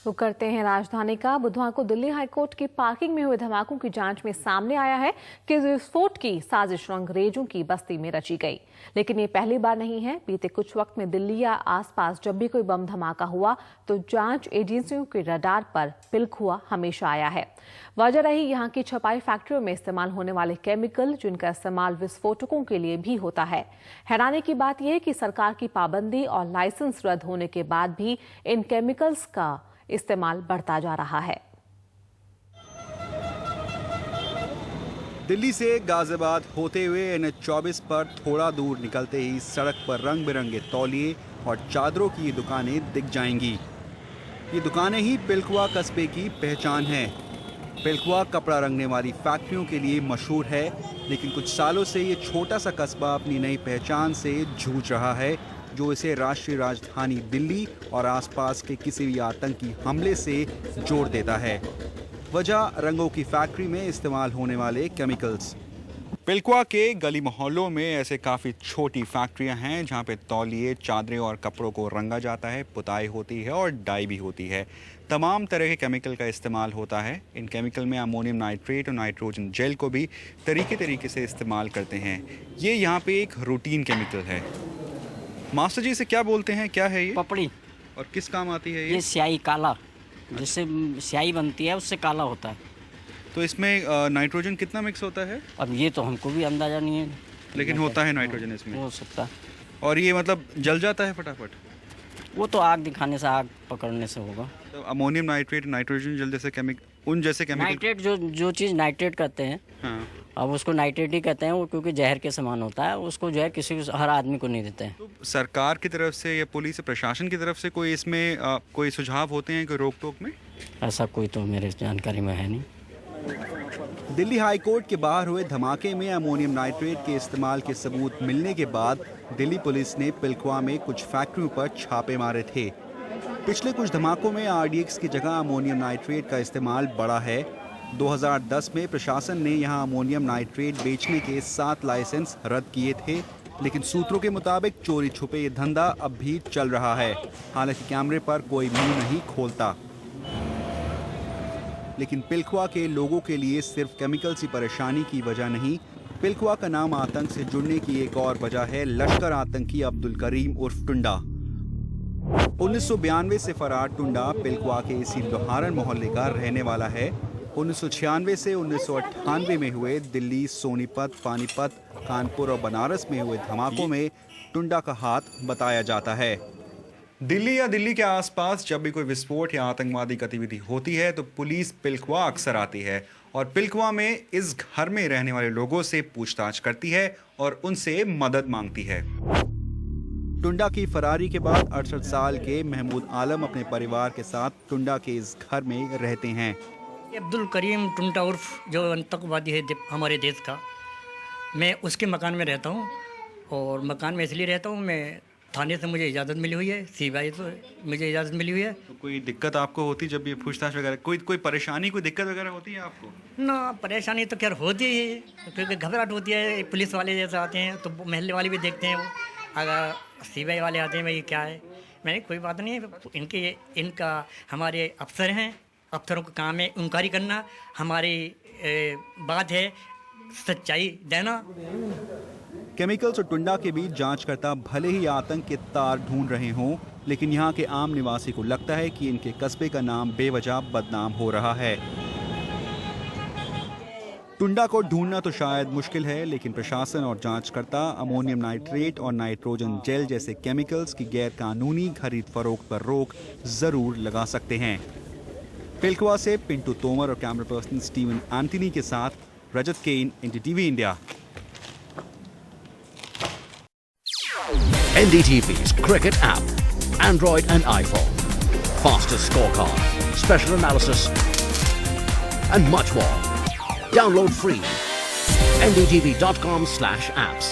वो करते हैं राजधानी का। बुधवार को दिल्ली हाईकोर्ट की पार्किंग में हुए धमाकों की जांच में सामने आया है कि विस्फोट की साजिश अंग्रेजों की बस्ती में रची गई। लेकिन ये पहली बार नहीं है। बीते कुछ वक्त में दिल्ली या आसपास जब भी कोई बम धमाका हुआ तो जांच एजेंसियों के रडार पर पिलखुआ हमेशा आया है। वजह रही यहाँ की छपाई फैक्ट्रियों में इस्तेमाल होने वाले केमिकल, जिनका इस्तेमाल विस्फोटकों के लिए भी होता है। हैरानी की बात यह है कि सरकार की पाबंदी और लाइसेंस रद्द होने के बाद भी इन केमिकल्स का इस्तेमाल बढ़ता जा रहा है। दिल्ली से गाजियाबाद होते हुए NH-24 पर थोड़ा दूर निकलते ही सड़क पर रंग बिरंगे तौलिए और चादरों की दुकानें दिख जाएंगी। ये दुकानें ही पिलखुआ कस्बे की पहचान है। पिलखुआ कपड़ा रंगने वाली फैक्ट्रियों के लिए मशहूर है, लेकिन कुछ सालों से ये छोटा सा कस्बा अपनी नई पहचान से जूझ रहा है, जो इसे राष्ट्रीय राजधानी दिल्ली और आसपास के किसी भी आतंकी हमले से जोड़ देता है। वजह रंगों की फैक्ट्री में इस्तेमाल होने वाले केमिकल्स। पिलखुआ के गली मोहल्लों में ऐसे काफ़ी छोटी फैक्ट्रियां हैं जहां पे तौलिए, चादरें और कपड़ों को रंगा जाता है, पुताई होती है और डाई भी होती है। तमाम तरह के केमिकल का इस्तेमाल होता है। इन केमिकल में अमोनियम नाइट्रेट और नाइट्रोजन जेल को भी तरीके से इस्तेमाल करते हैं। ये यहाँ पे एक रूटीन केमिकल है। मास्टर जी, इसे क्या बोलते हैं, क्या है ये? पपड़ी। और किस काम आती है ये स्याही काला, जिससे स्याही बनती है उससे काला होता है। तो इसमें नाइट्रोजन कितना मिक्स होता है? अब ये तो हमको भी अंदाजा नहीं है, लेकिन होता है नाइट्रोजन इसमें। हो सकता है। और ये मतलब जल जाता है फटाफट? वो तो आग दिखाने से, आग पकड़ने से होगा। तो अमोनियम नाइट्रेट, नाइट्रोजन जेल जैसे उन जैसे केमिकल, नाइट्रेट जो चीज़ नाइट्रेट कहते हैं, हाँ। अब उसको नाइट्रेट ही कहते हैं, वो क्योंकि जहर के समान होता है। उसको जो है किसी हर आदमी को नहीं देते हैं। तो सरकार की तरफ से या पुलिस प्रशासन की तरफ से कोई इसमें कोई सुझाव होते हैं कोई रोक टोक में? ऐसा कोई तो मेरे जानकारी में है नहीं। दिल्ली हाई कोर्ट के बाहर हुए धमाके में अमोनियम नाइट्रेट के इस्तेमाल के सबूत मिलने के बाद दिल्ली पुलिस ने पिलखुआ में कुछ फैक्ट्रियों पर छापे मारे थे। पिछले कुछ धमाकों में RDX की जगह अमोनियम नाइट्रेट का इस्तेमाल बढ़ा है। 2010 में प्रशासन ने यहां अमोनियम नाइट्रेट बेचने के 7 लाइसेंस रद्द किए थे, लेकिन सूत्रों के मुताबिक चोरी छुपे ये धंधा अब भी चल रहा है। हालांकि कैमरे पर कोई मुंह नहीं खोलता। लेकिन पिलखुआ के लोगों के लिए सिर्फ केमिकल्स ही परेशानी की वजह नहीं, पिलखुआ का नाम आतंक से जुड़ने की एक और वजह है लश्कर आतंकी अब्दुल करीम उर्फ टुंडा। 1992 से फरार टुंडा पिलखुआ के इसी लोहारन मोहल्ले का रहने वाला है। 1996 से 1998 में हुए दिल्ली, सोनीपत, पानीपत, कानपुर और बनारस में हुए धमाकों में टुंडा का हाथ बताया जाता है। दिल्ली या दिल्ली के आसपास जब भी कोई विस्फोट या आतंकवादी गतिविधि होती है तो पुलिस पिलखुआ अक्सर आती है और पिलखुआ में इस घर में रहने वाले लोगों से पूछताछ करती है और उनसे मदद मांगती है। टुंडा की फरारी के बाद 68 साल के महमूद आलम अपने परिवार के साथ टुंडा के इस घर में रहते हैं। अब्दुल करीम टुंडा उर्फ जो आतंकवादी है हमारे देश का, मैं उसके मकान में रहता हूँ। और मकान में इसलिए रहता हूँ, मैं थाने से मुझे इजाज़त मिली हुई है, CBI से मुझे इजाज़त मिली हुई है। तो कोई दिक्कत आपको होती जब ये पूछताछ वगैरह, कोई परेशानी, कोई दिक्कत वगैरह होती है आपको? ना, परेशानी तो खैर होती है, क्योंकि घबराहट होती है। पुलिस वाले जैसे आते हैं तो महल्ले वाले भी देखते हैं, वो अगर CBI वाले आते हैं, भाई क्या है, मैंने कोई बात नहीं है, इनका हमारे अफसर हैं, अफसरों का काम है इंक्वायरी करना, हमारी बात है सच्चाई देना। केमिकल्स और टुंडा के बीच जांचकर्ता भले ही आतंक के तार ढूंढ रहे हों, लेकिन यहाँ के आम निवासी को लगता है कि इनके कस्बे का नाम बेवजह बदनाम हो रहा है। टुंडा को ढूंढना तो शायद मुश्किल है, लेकिन प्रशासन और जांचकर्ता अमोनियम नाइट्रेट और नाइट्रोजन जेल जैसे केमिकल्स की गैर कानूनी खरीद फरोख्त पर रोक जरूर लगा सकते हैं। पिलखुआ से पिंटू तोमर और कैमरा पर्सन स्टीवन एंटनी के साथ रजत केन, NDTV India. NDTV's cricket app, Android and iPhone, fastest scorecard, special analysis, and much more. Download free. ndtv.com/apps.